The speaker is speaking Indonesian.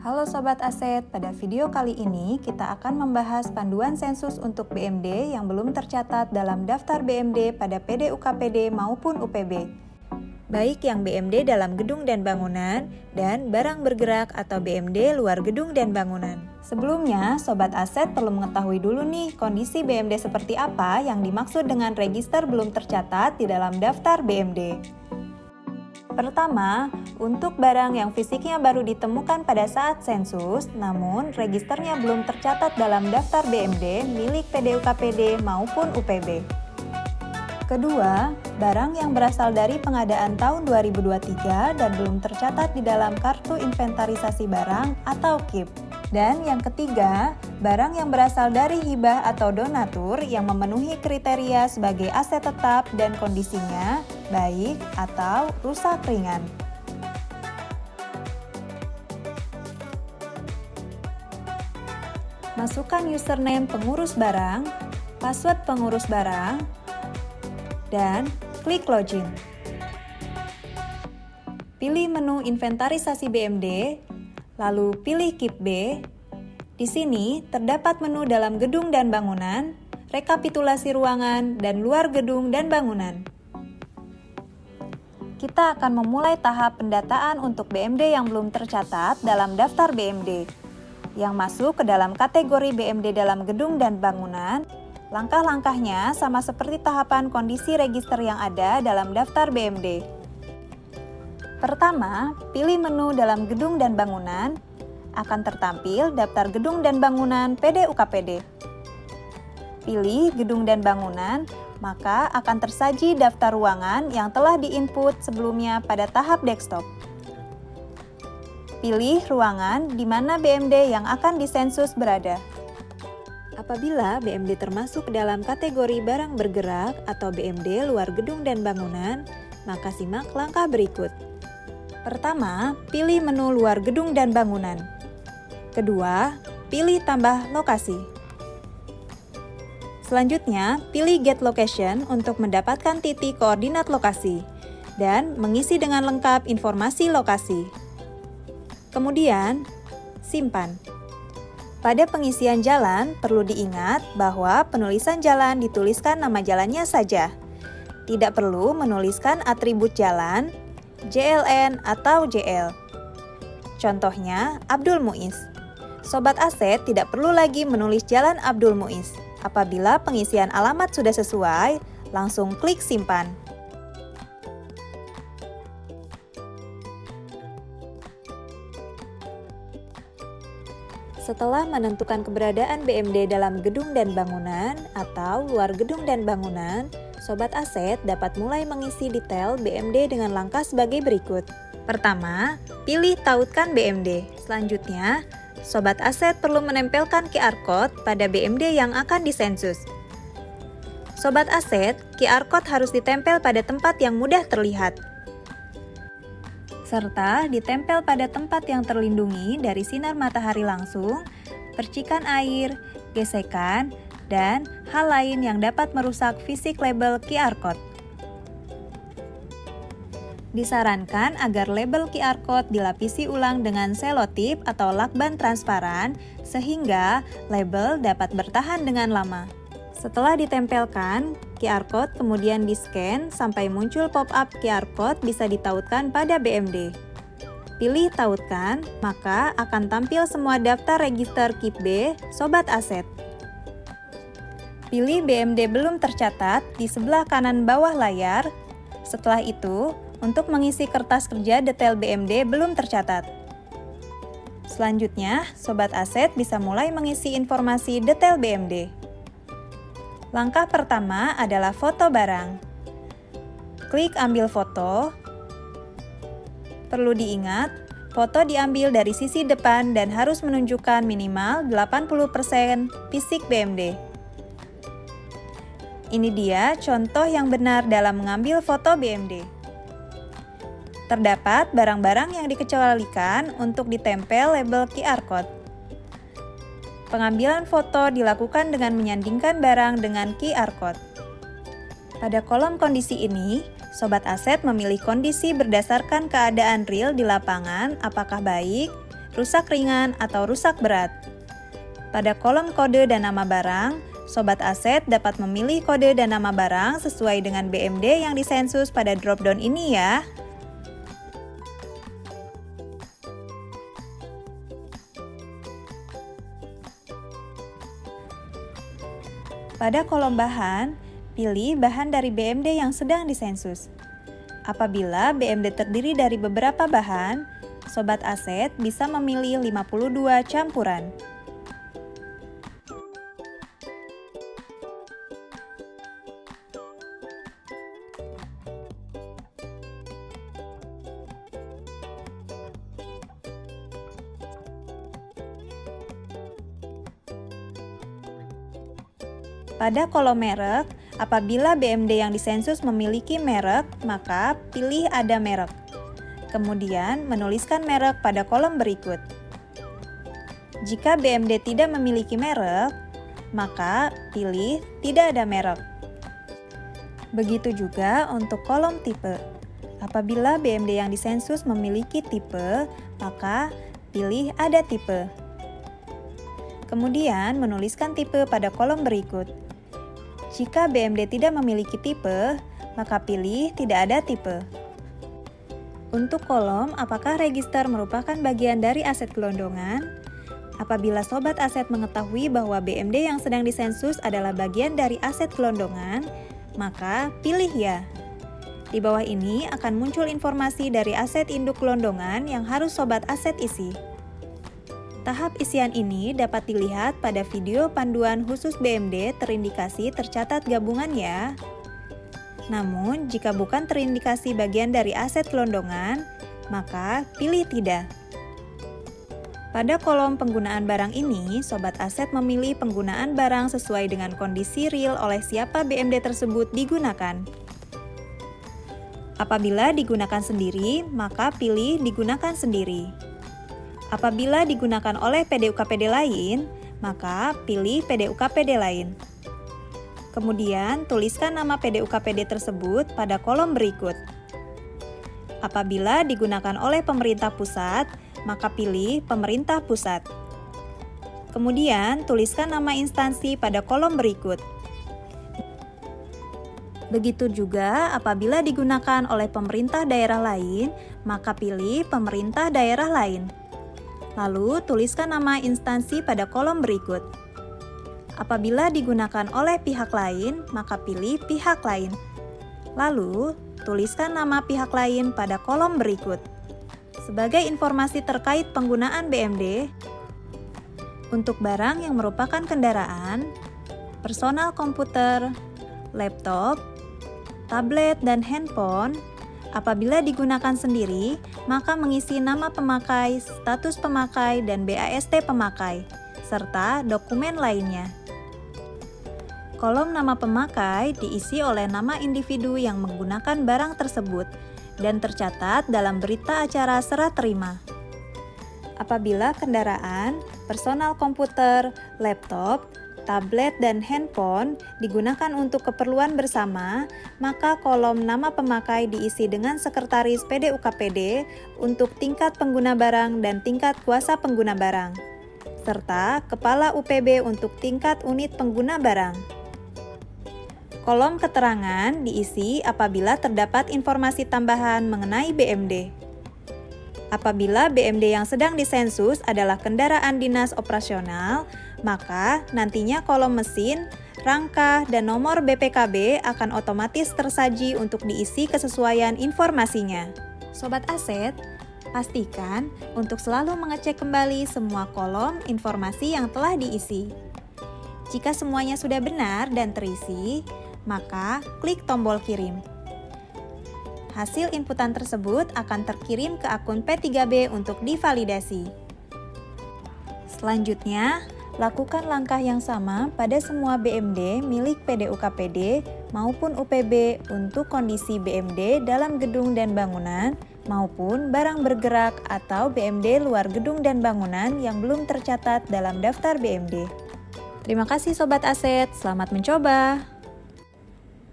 Halo Sobat Aset, pada video kali ini kita akan membahas panduan sensus untuk BMD yang belum tercatat dalam daftar BMD pada PD-UKPD maupun UPB. Baik yang BMD dalam gedung dan bangunan, dan barang bergerak atau BMD luar gedung dan bangunan. Sebelumnya, Sobat Aset perlu mengetahui dulu nih kondisi BMD seperti apa yang dimaksud dengan register belum tercatat di dalam daftar BMD. Pertama, untuk barang yang fisiknya baru ditemukan pada saat sensus, namun registernya belum tercatat dalam daftar BMD milik PD-UKPD maupun UPB. Kedua, barang yang berasal dari pengadaan tahun 2023 dan belum tercatat di dalam Kartu Inventarisasi Barang atau KIB. Dan yang ketiga, barang yang berasal dari hibah atau donatur yang memenuhi kriteria sebagai aset tetap dan kondisinya baik atau rusak ringan. Masukkan username pengurus barang, password pengurus barang, dan klik login. Pilih menu inventarisasi BMD, lalu pilih KIB B. Di sini terdapat menu dalam gedung dan bangunan, rekapitulasi ruangan, dan luar gedung dan bangunan. Kita akan memulai tahap pendataan untuk BMD yang belum tercatat dalam daftar BMD. Yang masuk ke dalam kategori BMD dalam gedung dan bangunan, langkah-langkahnya sama seperti tahapan kondisi register yang ada dalam daftar BMD. Pertama, pilih menu dalam gedung dan bangunan, akan tertampil daftar gedung dan bangunan PD-UKPD. Pilih gedung dan bangunan, maka akan tersaji daftar ruangan yang telah diinput sebelumnya pada tahap desktop. Pilih ruangan di mana BMD yang akan disensus berada. Apabila BMD termasuk dalam kategori barang bergerak atau BMD luar gedung dan bangunan, maka simak langkah berikut. Pertama, pilih menu luar gedung dan bangunan. Kedua, pilih tambah lokasi. Selanjutnya, pilih Get Location untuk mendapatkan titik koordinat lokasi dan mengisi dengan lengkap informasi lokasi. Kemudian, simpan. Pada pengisian jalan, perlu diingat bahwa penulisan jalan dituliskan nama jalannya saja. Tidak perlu menuliskan atribut jalan, JLN atau JL. Contohnya, Abdul Muiz. Sobat Aset tidak perlu lagi menulis jalan Abdul Muiz. Apabila pengisian alamat sudah sesuai, langsung klik simpan. Setelah menentukan keberadaan BMD dalam gedung dan bangunan atau luar gedung dan bangunan, Sobat Aset dapat mulai mengisi detail BMD dengan langkah sebagai berikut. Pertama, pilih tautkan BMD. Selanjutnya, Sobat Aset perlu menempelkan QR Code pada BMD yang akan disensus. Sobat Aset, QR Code harus ditempel pada tempat yang mudah terlihat, serta ditempel pada tempat yang terlindungi dari sinar matahari langsung, percikan air, gesekan, dan hal lain yang dapat merusak fisik label QR Code. Disarankan agar label QR Code dilapisi ulang dengan selotip atau lakban transparan sehingga label dapat bertahan dengan lama. Setelah ditempelkan, QR Code kemudian di-scan sampai muncul pop-up QR Code bisa ditautkan pada BMD. Pilih tautkan, maka akan tampil semua daftar register KIB B Sobat Aset. Pilih BMD belum tercatat di sebelah kanan bawah layar. Setelah itu, untuk mengisi kertas kerja detail BMD belum tercatat. Selanjutnya, Sobat Aset bisa mulai mengisi informasi detail BMD. Langkah pertama adalah foto barang. Klik ambil foto. Perlu diingat, foto diambil dari sisi depan dan harus menunjukkan minimal 80% fisik BMD. Ini dia contoh yang benar dalam mengambil foto BMD. Terdapat barang-barang yang dikecualikan untuk ditempel label QR Code. Pengambilan foto dilakukan dengan menyandingkan barang dengan QR Code. Pada kolom kondisi ini, Sobat Aset memilih kondisi berdasarkan keadaan real di lapangan apakah baik, rusak ringan atau rusak berat. Pada kolom kode dan nama barang, Sobat Aset dapat memilih kode dan nama barang sesuai dengan BMD yang disensus pada drop-down ini ya. Pada kolom bahan, pilih bahan dari BMD yang sedang disensus. Apabila BMD terdiri dari beberapa bahan, Sobat Aset bisa memilih 52 campuran. Pada kolom merek, apabila BMD yang disensus memiliki merek, maka pilih ada merek. Kemudian, menuliskan merek pada kolom berikut. Jika BMD tidak memiliki merek, maka pilih tidak ada merek. Begitu juga untuk kolom tipe. Apabila BMD yang disensus memiliki tipe, maka pilih ada tipe. Kemudian, menuliskan tipe pada kolom berikut. Jika BMD tidak memiliki tipe, maka pilih tidak ada tipe. Untuk kolom, apakah register merupakan bagian dari aset gelondongan? Apabila Sobat Aset mengetahui bahwa BMD yang sedang disensus adalah bagian dari aset gelondongan, maka pilih ya. Di bawah ini akan muncul informasi dari aset induk gelondongan yang harus Sobat Aset isi. Tahap isian ini dapat dilihat pada video panduan khusus BMD terindikasi tercatat gabungan ya. Namun, jika bukan terindikasi bagian dari aset gelondongan, maka pilih tidak. Pada kolom penggunaan barang ini, Sobat Aset memilih penggunaan barang sesuai dengan kondisi real oleh siapa BMD tersebut digunakan. Apabila digunakan sendiri, maka pilih digunakan sendiri. Apabila digunakan oleh PDUKPD lain, maka pilih PDUKPD lain. Kemudian, tuliskan nama PDUKPD tersebut pada kolom berikut. Apabila digunakan oleh pemerintah pusat, maka pilih pemerintah pusat. Kemudian, tuliskan nama instansi pada kolom berikut. Begitu juga apabila digunakan oleh pemerintah daerah lain, maka pilih pemerintah daerah lain. Lalu, tuliskan nama instansi pada kolom berikut. Apabila digunakan oleh pihak lain, maka pilih pihak lain. Lalu, tuliskan nama pihak lain pada kolom berikut. Sebagai informasi terkait penggunaan BMD, untuk barang yang merupakan kendaraan, personal komputer, laptop, tablet, dan handphone, apabila digunakan sendiri, maka mengisi nama pemakai, status pemakai, dan BAST pemakai, serta dokumen lainnya. Kolom nama pemakai diisi oleh nama individu yang menggunakan barang tersebut dan tercatat dalam berita acara serah terima. Apabila kendaraan, personal komputer, laptop, tablet, dan handphone digunakan untuk keperluan bersama, maka kolom nama pemakai diisi dengan sekretaris PDUKPD untuk tingkat pengguna barang dan tingkat kuasa pengguna barang, serta kepala UPB untuk tingkat unit pengguna barang. Kolom keterangan diisi apabila terdapat informasi tambahan mengenai BMD. Apabila BMD yang sedang disensus adalah kendaraan dinas operasional, maka nantinya kolom mesin, rangka, dan nomor BPKB akan otomatis tersaji untuk diisi kesesuaian informasinya. Sobat Aset, pastikan untuk selalu mengecek kembali semua kolom informasi yang telah diisi. Jika semuanya sudah benar dan terisi, maka klik tombol kirim. Hasil inputan tersebut akan terkirim ke akun P3B untuk divalidasi. Selanjutnya, lakukan langkah yang sama pada semua BMD milik PDUKPD maupun UPB untuk kondisi BMD dalam gedung dan bangunan maupun barang bergerak atau BMD luar gedung dan bangunan yang belum tercatat dalam daftar BMD. Terima kasih Sobat Aset, selamat mencoba!